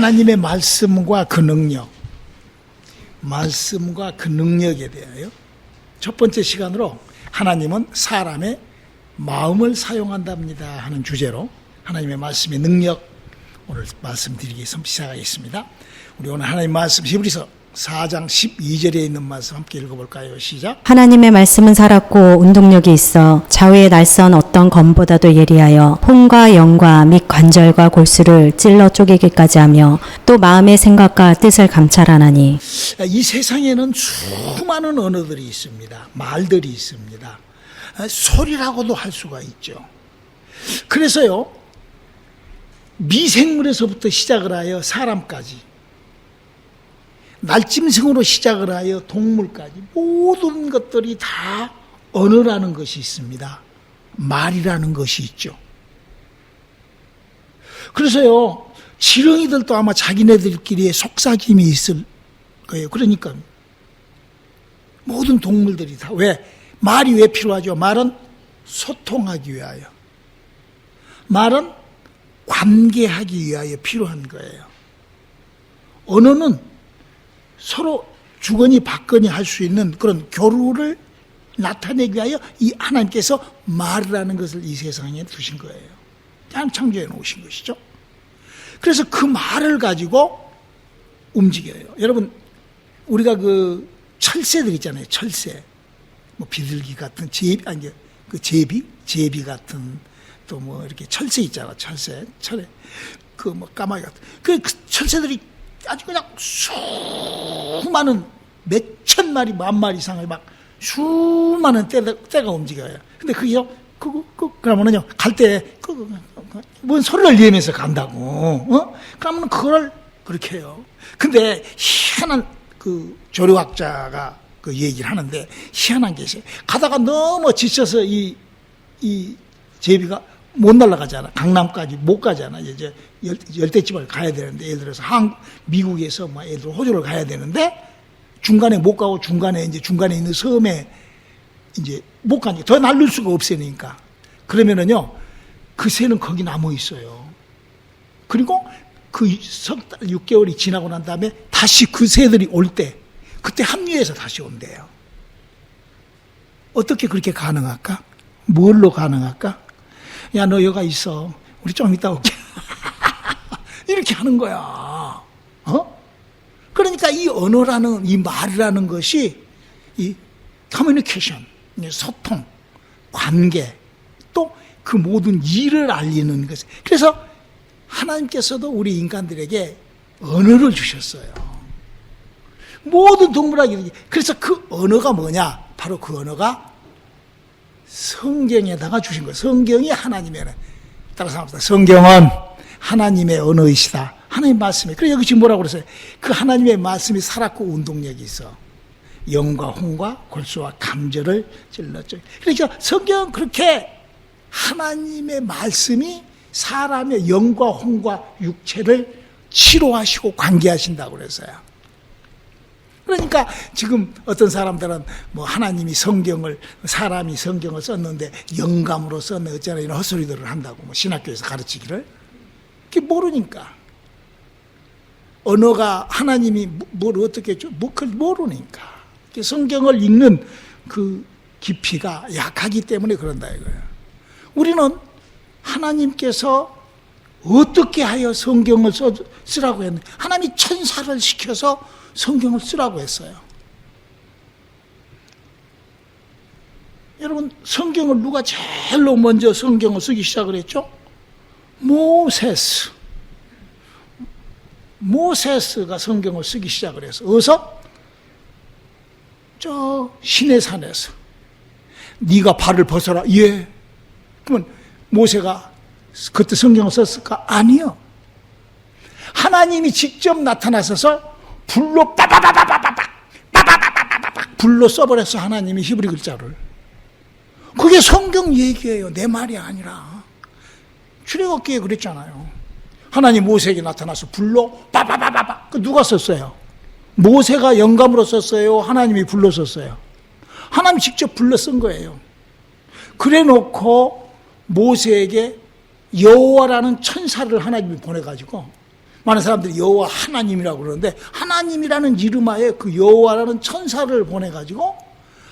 하나님의 말씀과 그 능력, 말씀과 그 능력에 대하여 첫 번째 시간으로 하나님은 사람의 마음을 사용한답니다 하는 주제로 하나님의 말씀의 능력 오늘 말씀드리기 위해서 시작하겠습니다. 우리 오늘 하나님 말씀 히브리서 4장 12절에 있는 말씀 함께 읽어볼까요? 시작. 하나님의 말씀은 살았고 운동력이 있어 좌우의 날선 어떤 검보다도 예리하여 혼과 영과 및 관절과 골수를 찔러 쪼개기까지 하며 또 마음의 생각과 뜻을 감찰하나니. 이 세상에는 수많은 언어들이 있습니다. 말들이 있습니다. 소리라고도 할 수가 있죠. 그래서요, 미생물에서부터 시작을 하여 사람까지, 날짐승으로 시작을 하여 동물까지 모든 것들이 다 언어라는 것이 있습니다. 말이라는 것이 있죠. 그래서요, 지렁이들도 아마 자기네들끼리의 속삭임이 있을 거예요. 그러니까 모든 동물들이 다 말이 왜 필요하죠? 말은 소통하기 위하여, 말은 관계하기 위하여 필요한 거예요. 언어는 서로 주거니 받거니 할 수 있는 그런 교류를 나타내기 위하여 이 하나님께서 말이라는 것을 이 세상에 두신 거예요. 창조해 놓으신 것이죠. 그래서 그 말을 가지고 움직여요. 여러분, 우리가 그 철새들 있잖아요. 철새, 뭐 비둘기 같은 제비 같은, 또 뭐 이렇게 철새 있잖아. 철새, 그 뭐 까마귀 같은 그 철새들이 아주 그냥 수많은 몇천 마리, 만 마리 이상을 막 수많은 떼가 움직여요. 근데 그게요, 그러면은요, 갈 때, 뭔 소리를 내면서 간다고, 그러면 그걸 그렇게 해요. 근데 희한한 그 조류학자가 그 얘기를 하는데, 희한한 게 있어요. 가다가 너무 지쳐서 이 제비가 못 날아가잖아. 강남까지 못 가잖아. 이제 열대지방을 가야 되는데, 예를 들어서 미국에서 뭐 예를 들어 호주를 가야 되는데 중간에 못 가고 중간에 있는 섬에 이제 못 가니까 더 날릴 수가 없으니까 그러면은요, 그 새는 거기 남아 있어요. 그리고 그 석 달 6개월이 지나고 난 다음에 다시 그 새들이 올 때 그때 합류해서 다시 온대요. 어떻게 그렇게 가능할까? 뭘로 가능할까? 야, 너 여기 있어. 우리 좀 이따 올게. 이렇게 하는 거야. 그러니까 이 언어라는, 이 말이라는 것이 이 커뮤니케이션, 소통, 관계, 또 그 모든 일을 알리는 것. 그래서 하나님께서도 우리 인간들에게 언어를 주셨어요. 모든 동물에게. 그래서 그 언어가 뭐냐? 바로 그 언어가 성경에다가 주신 거예요. 성경이 하나님의 언어. 따라서 합시다. 성경은 하나님의 언어이시다. 하나님 말씀이. 그래, 여기 지금 뭐라고 그랬어요? 그 하나님의 말씀이 살았고 운동력이 있어. 영과 혼과 골수와 감절을 찔렀죠. 그러니까 성경은 그렇게 하나님의 말씀이 사람의 영과 혼과 육체를 치료하시고 관계하신다고 그랬어요. 그러니까 지금 어떤 사람들은 뭐 하나님이 사람이 성경을 썼는데 영감으로 썼네 어쩌나 이런 헛소리들을 한다고, 뭐 신학교에서 가르치기를. 그게 모르니까. 언어가 하나님이 뭘 어떻게 했죠? 그걸 모르니까. 성경을 읽는 그 깊이가 약하기 때문에 그런다 이거예요. 우리는 하나님께서 어떻게 하여 성경을 쓰라고 했는데, 하나님이 천사를 시켜서 성경을 쓰라고 했어요. 여러분, 성경을 누가 제일로 먼저 성경을 쓰기 시작을 했죠? 모세스가 성경을 쓰기 시작을 해서, 어디서? 저 시내산에서. 네가 발을 벗어라. 예. 그러면 모세가 그때 성경을 썼을까? 아니요. 하나님이 직접 나타나셔서 불로 불로 써버렸어. 하나님이 히브리 글자를. 그게 성경 얘기예요. 내 말이 아니라. 출애굽기에 그랬잖아요. 하나님 모세에게 나타나서 불로 그 누가 썼어요? 모세가 영감으로 썼어요? 하나님이 불로 썼어요? 하나님이 직접 불러 쓴 거예요. 그래 놓고 모세에게 여호와라는 천사를 하나님이 보내가지고 많은 사람들이 여호와 하나님이라고 그러는데 하나님이라는 이름하에 그 여호와라는 천사를 보내가지고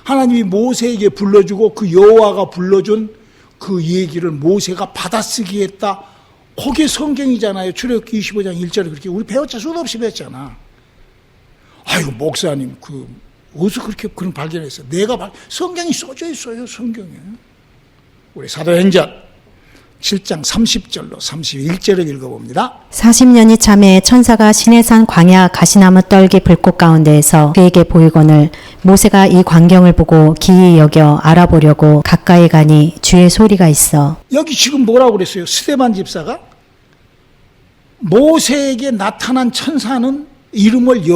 하나님이 모세에게 불러주고 그 여호와가 불러준 그 얘기를 모세가 받아쓰기 했다. 그게 성경이잖아요. 출애굽기 25장 1절에 그렇게 우리 배웠자 수도 없이 배웠잖아. 아이고 목사님 어디서 그렇게 그런 발견했어요? 성경이 써져 있어요. 성경에. 우리 사도행전 7장 30절로 31절을 읽어봅니다. 40년이 참에 천사가 시내산 광야 가시나무 떨기 불꽃 가운데에서 그에게 보이거늘 모세가 이 광경을 보고 기이 여겨 알아보려고 가까이 가니 주의 소리가 있어. 여기 지금 뭐라고 그랬어요? 스데반 집사가 모세에게 나타난 천사는 이름을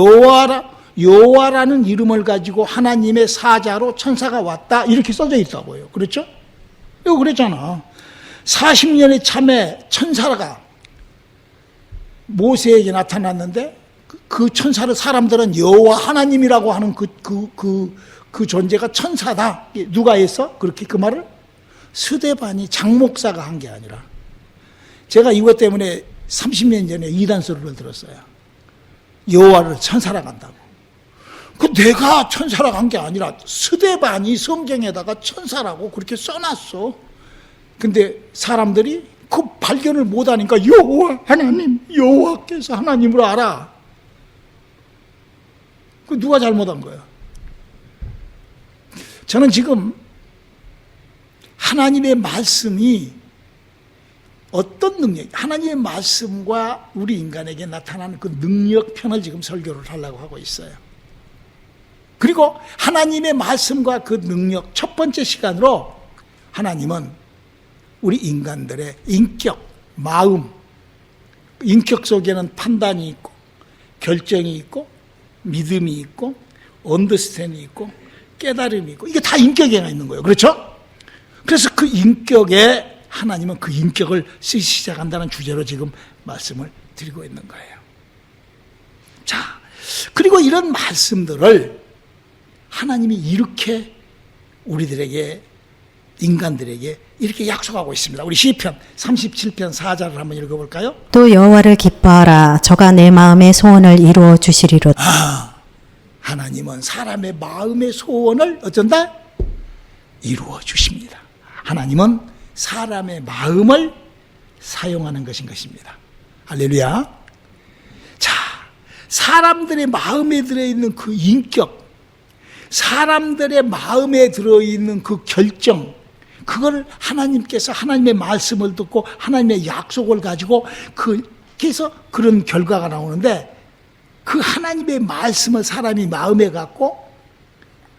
여호와라는 이름을 가지고 하나님의 사자로 천사가 왔다 이렇게 써져 있다고요. 그렇죠? 이거 그랬잖아. 40년의 참에 천사가 모세에게 나타났는데 그 천사를 사람들은 여호와 하나님이라고 하는 그 존재가 천사다. 누가 했어? 그렇게 그 말을? 스데반이 장목사가 한 게 아니라 제가 이것 때문에 30년 전에 이단 소리를 들었어요. 여호와를 천사라고 한다고. 내가 천사라고 한 게 아니라 스데반이 성경에다가 천사라고 그렇게 써놨어. 근데 사람들이 그 발견을 못하니까 여호와 하나님, 여호와께서 하나님으로 알아. 그 누가 잘못한 거야? 저는 지금 하나님의 말씀이 어떤 능력, 하나님의 말씀과 우리 인간에게 나타나는 그 능력편을 지금 설교를 하려고 하고 있어요. 그리고 하나님의 말씀과 그 능력, 첫 번째 시간으로 하나님은 우리 인간들의 인격, 마음, 인격 속에는 판단이 있고 결정이 있고 믿음이 있고 언더스탠이 있고 깨달음이 있고 이게 다 인격에 있는 거예요. 그렇죠? 그래서 그 인격에 하나님은 그 인격을 쓰기 시작한다는 주제로 지금 말씀을 드리고 있는 거예요. 자, 그리고 이런 말씀들을 하나님이 이렇게 우리들에게 인간들에게 이렇게 약속하고 있습니다. 우리 시편 37편 4절을 한번 읽어볼까요? 또 여호와를 기뻐하라. 저가 내 마음의 소원을 이루어 주시리로다. 하나님은 사람의 마음의 소원을 어쩐다? 이루어 주십니다. 하나님은 사람의 마음을 사용하는 것입니다. 할렐루야. 자, 사람들의 마음에 들어있는 그 인격, 사람들의 마음에 들어있는 그 결정, 그걸 하나님께서 하나님의 말씀을 듣고 하나님의 약속을 가지고 그래서 그런 결과가 나오는데 그 하나님의 말씀을 사람이 마음에 갖고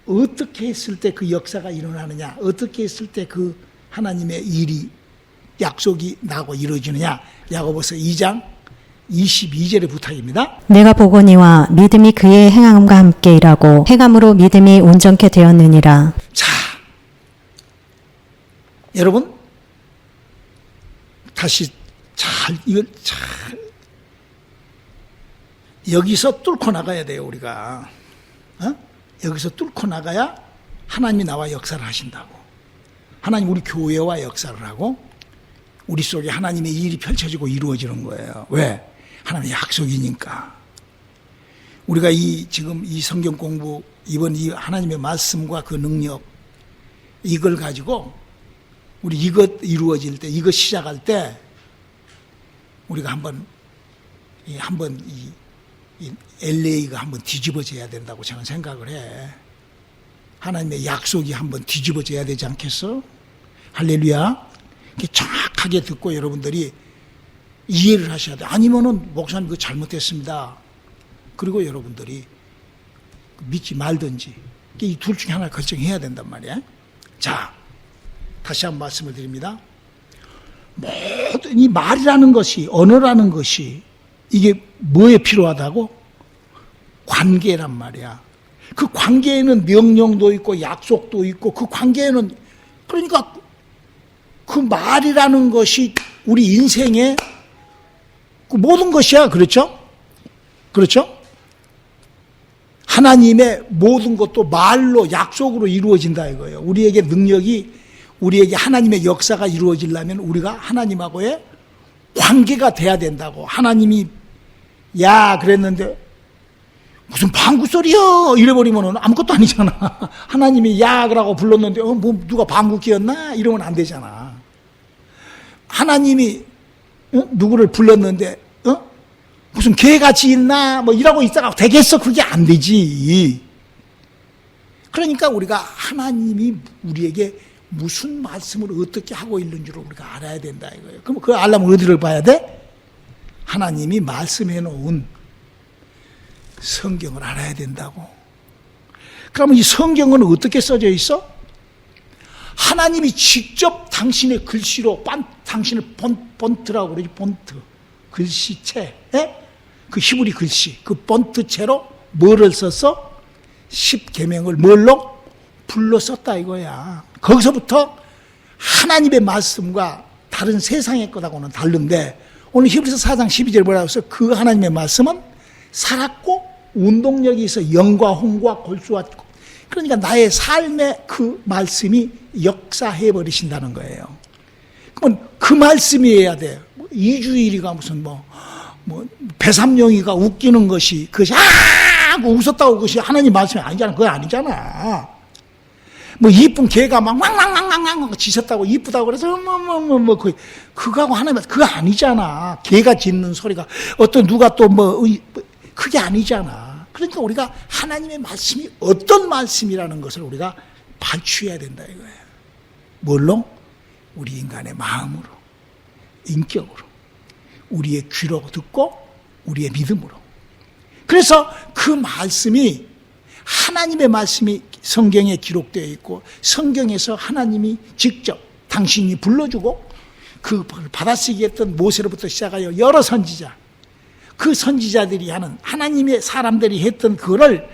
어떻게 했을 때 그 역사가 일어나느냐, 어떻게 했을 때 그 하나님의 일이 약속이 나고 이루어지느냐. 야고보서 2장 22절의 부탁입니다. 내가 보거니와 믿음이 그의 행함과 함께 일하고 행함으로 믿음이 온전케 되었느니라. 자, 여러분 다시 이걸 잘 여기서 뚫고 나가야 돼요. 우리가 여기서 뚫고 나가야 하나님이 나와 역사를 하신다고. 하나님 우리 교회와 역사를 하고 우리 속에 하나님의 일이 펼쳐지고 이루어지는 거예요. 왜? 하나님의 약속이니까. 우리가 지금 이 성경 공부, 이번 이 하나님의 말씀과 그 능력, 이걸 가지고 우리 이것 이루어질 때, 이것 시작할 때 우리가 한번 이 LA가 한번 뒤집어져야 된다고 저는 생각을 해. 하나님의 약속이 한번 뒤집어져야 되지 않겠어? 할렐루야. 정확하게 듣고 여러분들이 이해를 하셔야 돼. 아니면은 목사님 그거 잘못됐습니다. 그리고 여러분들이 믿지 말든지 이 둘 중에 하나 결정해야 된단 말이야. 자, 다시 한번 말씀을 드립니다. 모든 이 말이라는 것이, 언어라는 것이 이게 뭐에 필요하다고? 관계란 말이야. 그 관계에는 명령도 있고 약속도 있고 그 관계에는, 그러니까 그 말이라는 것이 우리 인생의 그 모든 것이야. 그렇죠? 그렇죠? 하나님의 모든 것도 말로 약속으로 이루어진다 이거예요. 우리에게 능력이, 우리에게 하나님의 역사가 이루어지려면 우리가 하나님하고의 관계가 돼야 된다고. 하나님이 야 그랬는데 무슨 방구 소리여 이래버리면 아무것도 아니잖아. 하나님이 야 그라고 불렀는데 뭐 누가 방구 끼었나 이러면 안 되잖아. 하나님이 누구를 불렀는데 무슨 개같이 있나 뭐 이러고 있다가 되겠어. 그게 안 되지. 그러니까 우리가 하나님이 우리에게 무슨 말씀을 어떻게 하고 있는지를 우리가 알아야 된다 이거예요. 그럼 그걸 알려면 어디를 봐야 돼? 하나님이 말씀해 놓은 성경을 알아야 된다고. 그러면 이 성경은 어떻게 써져 있어? 하나님이 직접 당신의 글씨로 당신의 본트라고 그러지. 본트 글씨체, 그 히브리 글씨 그 본트체로 뭐를 썼어? 10계명을 뭘로? 불러 썼다 이거야. 거기서부터 하나님의 말씀과 다른 세상의 것하고는 다른데 오늘 히브리서 4장 12절 뭐라고 했어요? 그 하나님의 말씀은 살았고 운동력이 있어 영과 홍과 골수와, 그러니까 나의 삶의 그 말씀이 역사해 버리신다는 거예요. 그러면 그 말씀이어야 돼. 이주일이가 무슨 배삼룡이가 웃기는 것이 그것이 웃었다고 그것이 하나님 말씀이 아니잖아. 그거 아니잖아. 뭐 이쁜 개가 막 왕왕왕왕왕 짖었다고 이쁘다고 그래서 그거하고 하나님 그거 아니잖아. 개가 짖는 소리가 어떤 누가 또 그게 아니잖아. 그러니까 우리가 하나님의 말씀이 어떤 말씀이라는 것을 우리가 발취해야 된다 이거예요. 뭘로? 우리 인간의 마음으로, 인격으로, 우리의 귀로 듣고 우리의 믿음으로. 그래서 그 말씀이 하나님의 말씀이 성경에 기록되어 있고 성경에서 하나님이 직접 당신이 불러주고 그 받아쓰기 했던 모세로부터 시작하여 여러 선지자, 그 선지자들이 하는 하나님의 사람들이 했던 그거를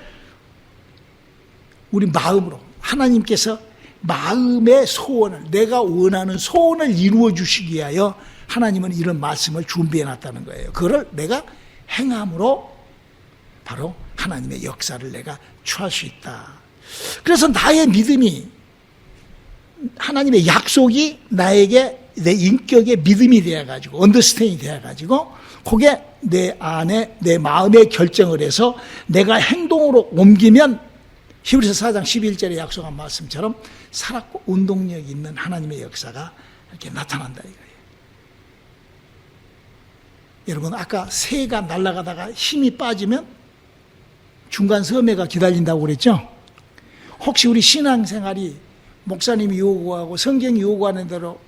우리 마음으로 하나님께서 마음의 소원을, 내가 원하는 소원을 이루어 주시기 위하여 하나님은 이런 말씀을 준비해 놨다는 거예요. 그거를 내가 행함으로 바로 하나님의 역사를 내가 취할 수 있다. 그래서 나의 믿음이, 하나님의 약속이 나에게 내 인격의 믿음이 되어가지고 언더스탠이 되어가지고 그게 내 안에 내 마음에 결정을 해서 내가 행동으로 옮기면 히브리서 4장 11절에 약속한 말씀처럼 살았고 운동력 있는 하나님의 역사가 이렇게 나타난다 이거예요. 여러분 아까 새가 날아가다가 힘이 빠지면 중간 섬에가 기다린다고 그랬죠? 혹시 우리 신앙생활이 목사님이 요구하고 성경이 요구하는 대로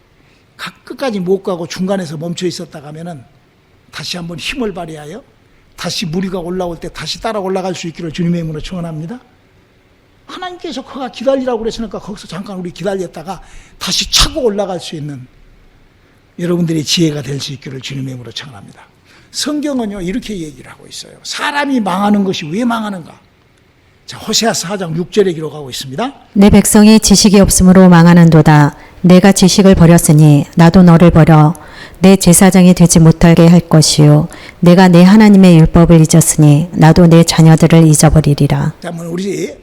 끝까지 못 가고 중간에서 멈춰 있었다 가면은 다시 한번 힘을 발휘하여 다시 무리가 올라올 때 다시 따라 올라갈 수 있기를 주님의 이름으로 축원합니다. 하나님께서 그가 기다리라고 그랬으니까 거기서 잠깐 우리 기다렸다가 다시 차고 올라갈 수 있는 여러분들의 지혜가 될 수 있기를 주님의 이름으로 축원합니다. 성경은요 이렇게 얘기를 하고 있어요. 사람이 망하는 것이 왜 망하는가? 자, 호세아서 4장 6절에 기록하고 있습니다. 내 백성이 지식이 없으므로 망하는도다. 내가 지식을 버렸으니 나도 너를 버려 내 제사장이 되지 못하게 할 것이요 내가 내 하나님의 율법을 잊었으니 나도 내 자녀들을 잊어버리리라. 그러면 우리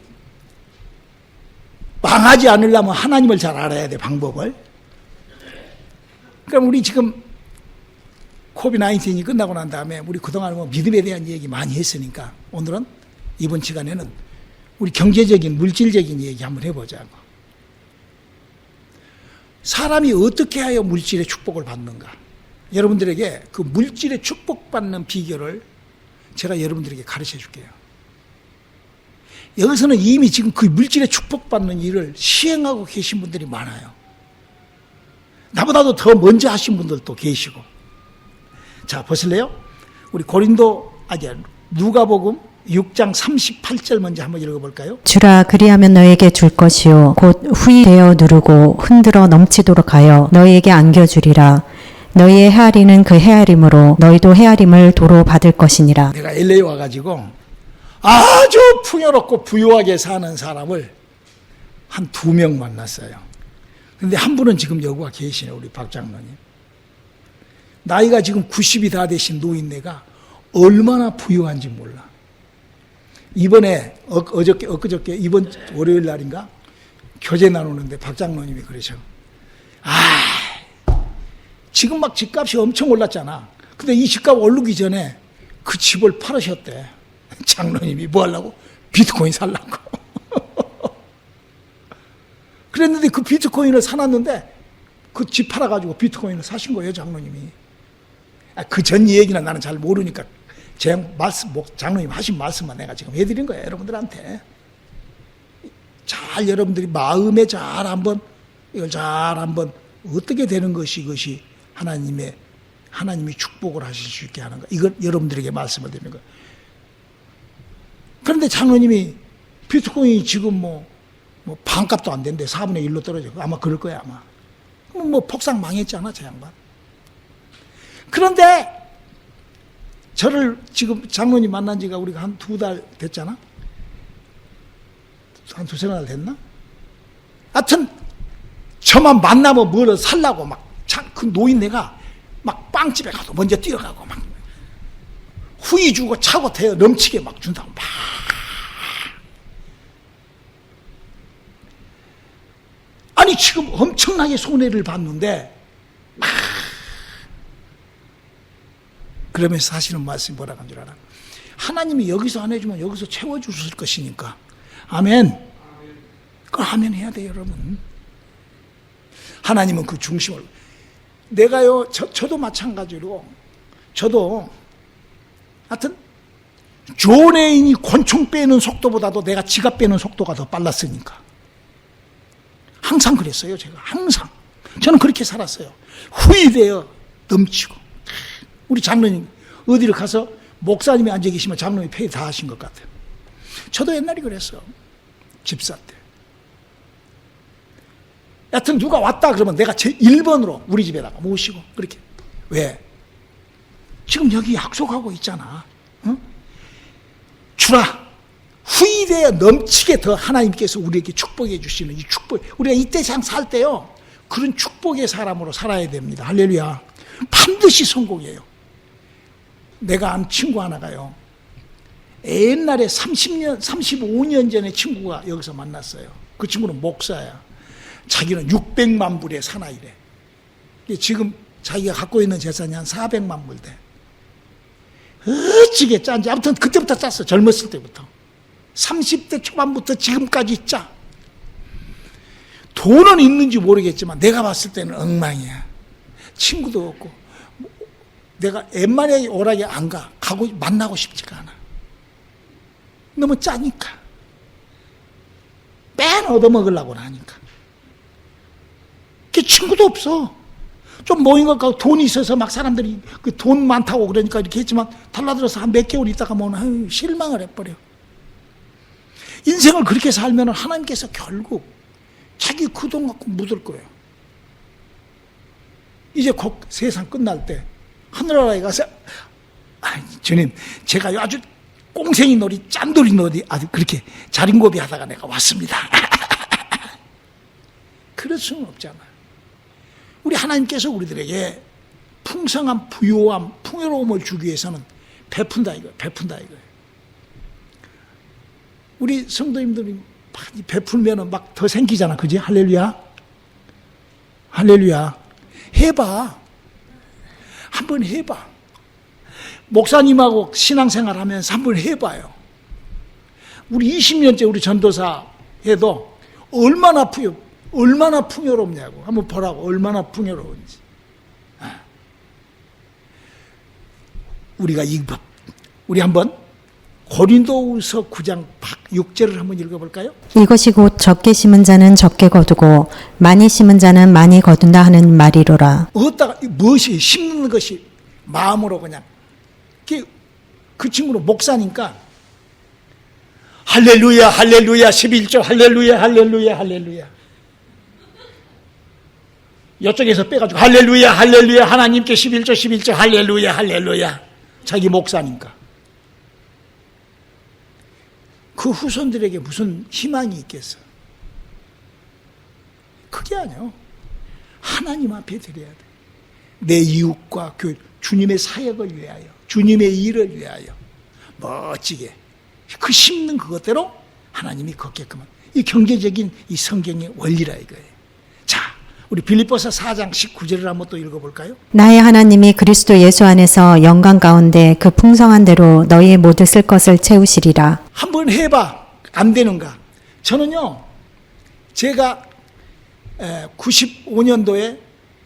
망하지 않으려면 하나님을 잘 알아야 돼, 방법을. 그럼 우리 지금 코비드-19이 끝나고 난 다음에 우리 그동안 믿음에 대한 얘기 많이 했으니까 오늘은 이번 시간에는 우리 경제적인 물질적인 얘기 한번 해보자고. 사람이 어떻게 하여 물질의 축복을 받는가? 여러분들에게 그 물질의 축복받는 비결을 제가 여러분들에게 가르쳐 줄게요. 여기서는 이미 지금 그 물질의 축복받는 일을 시행하고 계신 분들이 많아요. 나보다도 더 먼저 하신 분들도 계시고. 자, 보실래요? 우리 누가복음 6장 38절 먼저 한번 읽어볼까요? 주라 그리하면 너에게 줄 것이요 곧 후히 되어 누르고 흔들어 넘치도록 하여 너희에게 안겨주리라. 너희의 헤아리는 그 헤아림으로 너희도 헤아림을 도로 받을 것이니라. 내가 LA 와가지고 아주 풍요롭고 부유하게 사는 사람을 한 2명 만났어요. 근데 한 분은 지금 여기 와 계시네, 우리 박 장로님. 나이가 지금 90이 다 되신 노인네가 얼마나 부유한지 몰라. 이번에 엊그저께 이번 월요일 날인가 교제 나누는데 박 장로님이 그러셔. 지금 막 집값이 엄청 올랐잖아. 근데 이 집값 오르기 전에 그 집을 팔으셨대. 장로님이 뭐 하려고? 비트코인 살라고. 그랬는데 그 비트코인을 사놨는데 그 집 팔아가지고 비트코인을 사신 거예요, 장로님이. 그 전 얘기는 나는 잘 모르니까 제 말씀, 장로님 하신 말씀만 내가 지금 해드린 거예요, 여러분들한테. 잘 여러분들이 마음에 잘 한번 이걸 잘 한번 어떻게 되는 것이 이것이 하나님이 축복을 하실 수 있게 하는 거. 이걸 여러분들에게 말씀을 드리는 거예요. 그런데 장로님이 비트코인이 지금 뭐 반값도 안 된대. 4분의 1로 떨어져. 아마 그럴 거야, 아마. 뭐 폭삭 망했잖아, 저 양반. 그런데 저를 지금 장로님 만난 지가 우리가 한 2달 됐잖아? 한 2-3달 됐나? 하여튼 저만 만나면 뭐를 살라고 막 그 노인네가 막 빵집에 가도 먼저 뛰어가고 막 후이 주고 차고 태워 넘치게 막 준다고 막. 아니 지금 엄청나게 손해를 봤는데 막 그러면서 하시는 말씀이 뭐라고 한 줄 알아? 하나님이 여기서 안 해주면 여기서 채워주실 것이니까. 아멘. 그걸 아멘 해야 돼요, 여러분. 하나님은 그 중심을. 내가요, 저도 마찬가지로, 저도, 하여튼, 존 애인이 권총 빼는 속도보다도 내가 지갑 빼는 속도가 더 빨랐으니까. 항상 그랬어요, 제가. 항상. 저는 그렇게 살았어요. 후회되어 넘치고. 우리 장로님, 어디를 가서 목사님이 앉아 계시면 장로님이 페이 다 하신 것 같아요. 저도 옛날에 그랬어. 집사 때. 여튼 누가 왔다 그러면 내가 제 1번으로 우리 집에다가 모시고 그렇게. 왜? 지금 여기 약속하고 있잖아. 응? 주라. 후일에 넘치게 더 하나님께서 우리에게 축복해 주시는 이 축복. 우리가 이때 상 살 때요. 그런 축복의 사람으로 살아야 됩니다. 할렐루야. 반드시 성공해요. 내가 안 친구 하나가요. 옛날에 30년, 35년 전에 친구가 여기서 만났어요. 그 친구는 목사야. 자기는 600만 불의 사나이래. 지금 자기가 갖고 있는 재산이 한 400만 불 돼. 어찌게 짠지. 아무튼 그때부터 짰어. 젊었을 때부터. 30대 초반부터 지금까지 짜. 돈은 있는지 모르겠지만 내가 봤을 때는 엉망이야. 친구도 없고. 내가 웬만하게 오락에 안 가. 가고 만나고 싶지가 않아. 너무 짜니까. 맨 얻어먹으려고 하니까. 그 친구도 없어. 좀 모인 것 같고 돈이 있어서 막 사람들이 그 돈 많다고 그러니까 이렇게 했지만 달라들어서 한 몇 개월 있다가 뭐는 실망을 해버려. 인생을 그렇게 살면 하나님께서 결국 자기 그 돈 갖고 묻을 거예요. 이제 곧 세상 끝날 때 하늘나라에 가서 주님 제가 아주 꽁생이 놀이 짠돌이 놀이 아주 그렇게 자린고비 하다가 내가 왔습니다. 그럴 수는 없잖아. 우리 하나님께서 우리들에게 풍성한 부요함, 풍요로움을 주기 위해서는 베푼다 이거예요. 베푼다 이거예요. 우리 성도님들이 많이 베풀면은 막 더 생기잖아. 그지? 할렐루야. 할렐루야. 해봐. 한번 해봐. 목사님하고 신앙생활 하면서 한번 해봐요. 우리 20년째 우리 전도사 해도 얼마나 풍요롭냐고. 한번 보라고. 얼마나 풍요로운지. 우리가 우리 한번 고린도후서 9장 6절을 한번 읽어볼까요? 이것이 곧 적게 심은 자는 적게 거두고 많이 심은 자는 많이 거둔다 하는 말이로라. 어디다가 무엇이 심는 것이 마음으로 그냥 그 친구는 목사니까 할렐루야 할렐루야 11절 할렐루야 할렐루야 할렐루야 이쪽에서 빼가지고 할렐루야 할렐루야 하나님께 11절 할렐루야 할렐루야 자기 목사니까 그 후손들에게 무슨 희망이 있겠어? 그게 아니요. 하나님 앞에 드려야 돼. 내 이웃과 주님의 사역을 위하여, 주님의 일을 위하여 멋지게 그 심는 그것대로 하나님이 걷게끔 이 경제적인 이 성경의 원리라 이거예요. 자, 우리 빌립보서 4장 19절을 한번 또 읽어볼까요? 나의 하나님이 그리스도 예수 안에서 영광 가운데 그 풍성한 대로 너희의 모두 쓸 것을 채우시리라. 한번 해봐. 안 되는가? 저는요, 제가 95년도에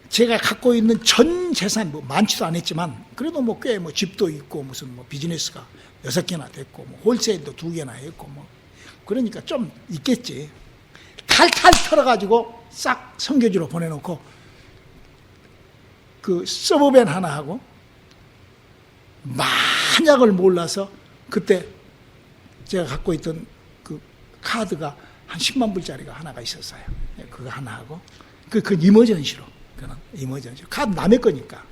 제가 갖고 있는 전 재산, 뭐 많지도 않았지만, 그래도 뭐 꽤 뭐 집도 있고, 무슨 뭐 비즈니스가 6개나 됐고, 뭐 홀세일도 2개나 했고, 뭐. 그러니까 좀 있겠지. 탈탈 털어가지고 싹 선교지로 보내놓고, 그 서브밴 하나 하고, 만약을 몰라서 그때 제가 갖고 있던 그 카드가 한 10만 불짜리가 하나가 있었어요. 그거 하나 하고, 그건 이머전시로. 그는 이머전시. 카드 남의 거니까.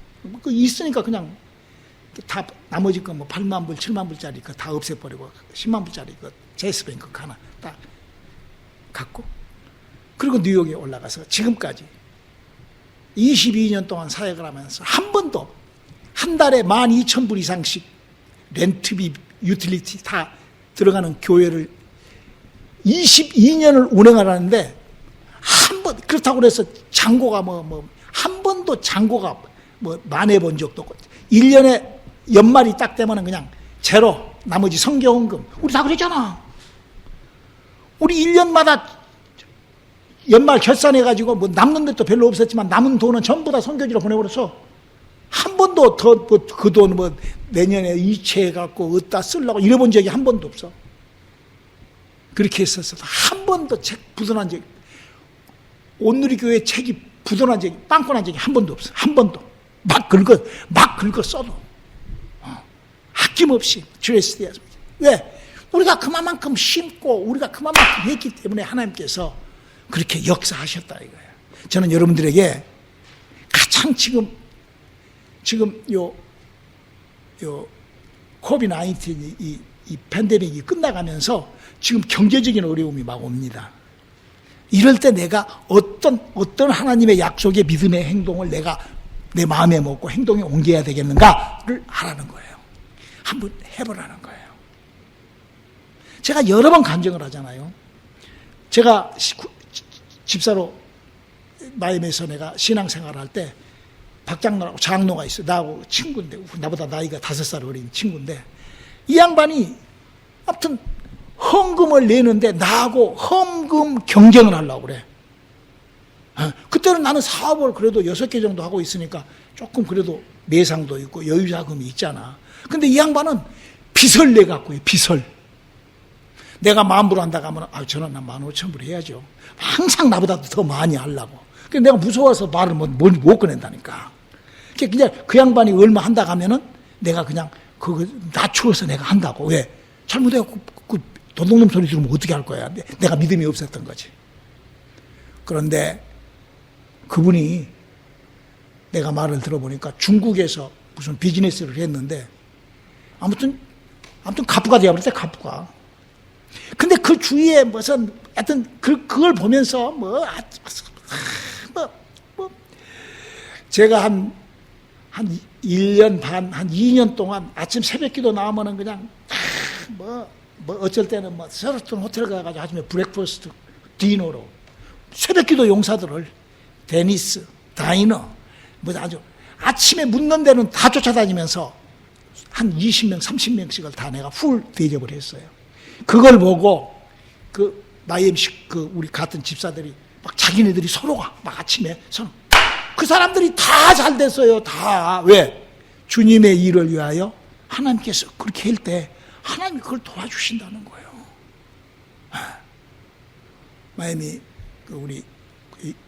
그 있으니까 그냥 다 나머지 거 뭐 8만 불, 7만 불짜리 그 다 없애버리고 10만 불짜리 그 제이스뱅크 하나 딱 갖고, 그리고 뉴욕에 올라가서 지금까지 22년 동안 사역을 하면서 한 번도 한 달에 12,000불 이상씩 렌트비, 유틸리티 다 들어가는 교회를 22년을 운행하라는데 한 번, 그렇다고 그래서 잔고가 한 번도 잔고가 만회 본 적도 없고, 1년에 연말이 딱 되면은 그냥 제로, 나머지 성경헌금. 우리 다 그랬잖아. 우리 1년마다 연말 결산해가지고 뭐 남는 것도 별로 없었지만 남은 돈은 전부 다 선교지로 보내버려서 한 번도 더 그 돈 뭐 내년에 이체해갖고 어디다 쓰려고 이래본 적이 한 번도 없어. 그렇게 했었어. 한 번도 책 부도난 적이, 온누리교회 책이 부도난 적이, 빵꾸난 적이 한 번도 없어. 한 번도. 막 긁어 써도. 아낌없이 주에스티아. 왜? 우리가 그만큼 심고 우리가 그만큼 했기 때문에 하나님께서 그렇게 역사하셨다 이거예요. 저는 여러분들에게 가장 지금 요 코비드-19 이 팬데믹이 끝나가면서 지금 경제적인 어려움이 막 옵니다. 이럴 때 내가 어떤 하나님의 약속의 믿음의 행동을 내가 내 마음에 먹고 행동에 옮겨야 되겠는가를 하라는 거예요. 한번 해보라는 거예요. 제가 여러 번 간증을 하잖아요. 제가 집사로 마이애미에서 내가 신앙생활을 할 때 박장로라고 장로가 있어요. 나하고 친구인데, 나보다 나이가 5살 어린 친구인데, 이 양반이 아무튼 헌금을 내는데 나하고 헌금 경쟁을 하려고 그래. 그때는 나는 사업을 그래도 6개 정도 하고 있으니까 조금 그래도 매상도 있고 여유자금이 있잖아. 근데 이 양반은 빚을 내갖고 해, 빚을. 내가 10,000불 한다고 하면, 저는 15,000불 해야죠. 항상 나보다 더 많이 하려고. 그래서 내가 무서워서 말을 못 꺼낸다니까. 그냥 그 양반이 얼마 한다고 하면은 내가 그냥 그거 낮추어서 내가 한다고. 왜? 잘못해갖고 그 도둑놈 소리 들으면 어떻게 할 거야. 내가 믿음이 없었던 거지. 그런데 그분이 내가 말을 들어보니까 중국에서 무슨 비즈니스를 했는데 아무튼 갑부가 되어버렸대, 갑부가. 근데 그 주위에 무슨 하여튼 그걸 보면서 제가 한 1년 반, 한 2년 동안 아침 새벽 기도 나오면은 그냥 어쩔 때는 세라톤 호텔 가가지고 아침에 브렉퍼스트, 디너로 새벽 기도 용사들을 데니스, 다이너, 아주 아침에 묻는 데는 다 쫓아다니면서 한 20명, 30명씩을 다 내가 풀 대접을 했어요. 그걸 보고 그 마이애미 우리 같은 집사들이 막 자기네들이 서로가 막 아침에 그 사람들이 다 잘 됐어요. 다. 왜? 주님의 일을 위하여 하나님께서 그렇게 할 때 하나님이 그걸 도와주신다는 거예요. 마이애미 우리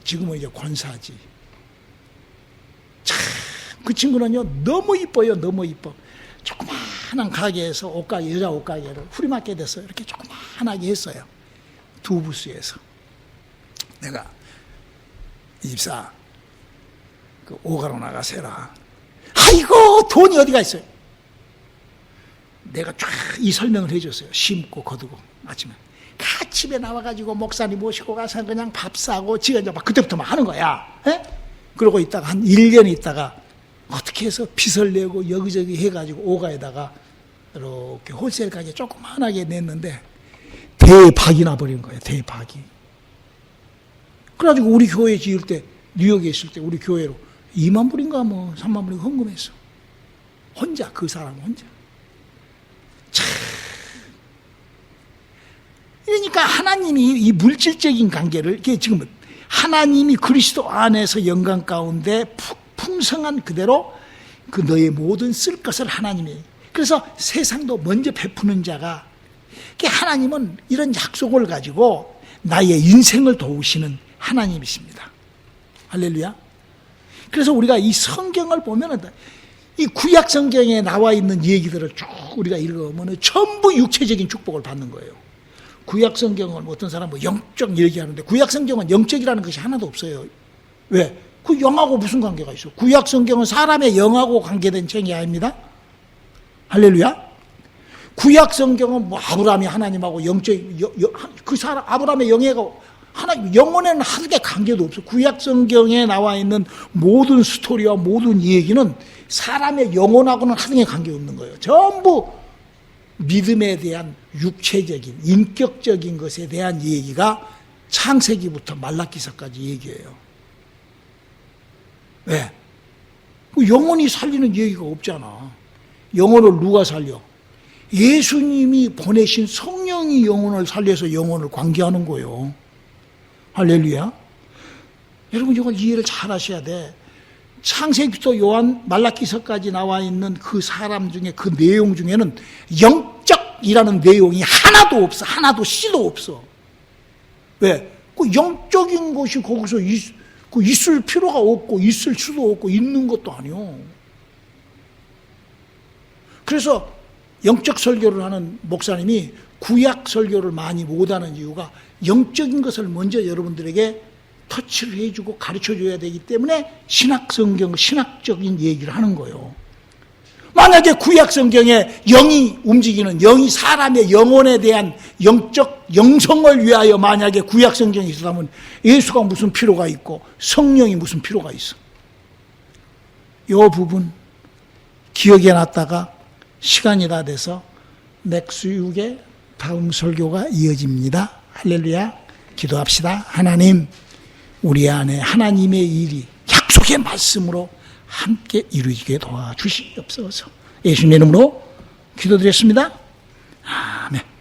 지금은 이제 권사지. 참 그 친구는요 너무 이뻐요. 너무 이뻐. 조그마한 가게에서 옷가게, 여자 옷가게를 프리마켓에서 이렇게 조그마하게 했어요. 2부스에서. 내가 이 집사 그 오가로 나가세라. 아이고 돈이 어디가 있어요. 내가 쫙 이 설명을 해줬어요. 심고 거두고 아침에 집에 나와가지고 목사님 모시고 가서 그냥 밥 사고 지가 이제 막 그때부터 막 하는 거야. 에? 그러고 있다가 한 1년 있다가 어떻게 해서 빚을 내고 여기저기 해가지고 오가에다가 이렇게 홀세일 가게 조그만하게 냈는데 대박이 나버린 거예요. 대박이. 그래가지고 우리 교회 지을 때 뉴욕에 있을 때 우리 교회로 2만 불인가 뭐 3만 불인가 헌금했어. 혼자, 그 사람 혼자. 참. 그러니까 하나님이 이 물질적인 관계를, 이게 지금 하나님이 그리스도 안에서 영광 가운데 풍성한 그대로 그 너의 모든 쓸 것을 하나님이, 그래서 세상도 먼저 베푸는 자가, 하나님은 이런 약속을 가지고 나의 인생을 도우시는 하나님이십니다. 할렐루야. 그래서 우리가 이 성경을 보면은 이 구약 성경에 나와 있는 얘기들을 쭉 우리가 읽어보면 전부 육체적인 축복을 받는 거예요. 구약 성경은 어떤 사람은 영적 얘기하는데 구약 성경은 영적이라는 것이 하나도 없어요. 왜? 그 영하고 무슨 관계가 있어? 구약 성경은 사람의 영하고 관계된 책이 아닙니다. 할렐루야. 구약 성경은 뭐 아브라함이 하나님하고 영적, 그 사람 아브라함의 영예가 하나님 영혼에는 하나의 관계도 없어. 구약 성경에 나와 있는 모든 스토리와 모든 얘기는 사람의 영혼하고는 하나의 관계 없는 거예요. 전부 믿음에 대한 육체적인 인격적인 것에 대한 얘기가 창세기부터 말라기서까지 얘기해요. 왜? 영혼이 살리는 얘기가 없잖아. 영혼을 누가 살려? 예수님이 보내신 성령이 영혼을 살려서 영혼을 관계하는 거예요. 할렐루야. 여러분 이걸 이해를 잘 하셔야 돼. 창세기부터 요한 말라기서까지 나와 있는 그 사람 중에 그 내용 중에는 영적이라는 내용이 하나도 없어. 하나도 씨도 없어. 왜? 그 영적인 것이 거기서 있을 필요가 없고 있을 수도 없고 있는 것도 아니요. 그래서 영적 설교를 하는 목사님이 구약 설교를 많이 못하는 이유가 영적인 것을 먼저 여러분들에게 터치를 해주고 가르쳐줘야 되기 때문에 신학적인 얘기를 하는 거예요. 만약에 구약 성경에 영이 움직이는, 영이 사람의 영혼에 대한 영적 영성을 위하여 만약에 구약 성경이 있었다면 예수가 무슨 필요가 있고 성령이 무슨 필요가 있어. 이 부분 기억해 놨다가 시간이 다 돼서 넥스육의 다음 설교가 이어집니다. 할렐루야. 기도합시다. 하나님, 우리 안에 하나님의 일이 약속의 말씀으로 함께 이루어지게 도와주시옵소서. 예수님 이름으로 기도드렸습니다. 아멘.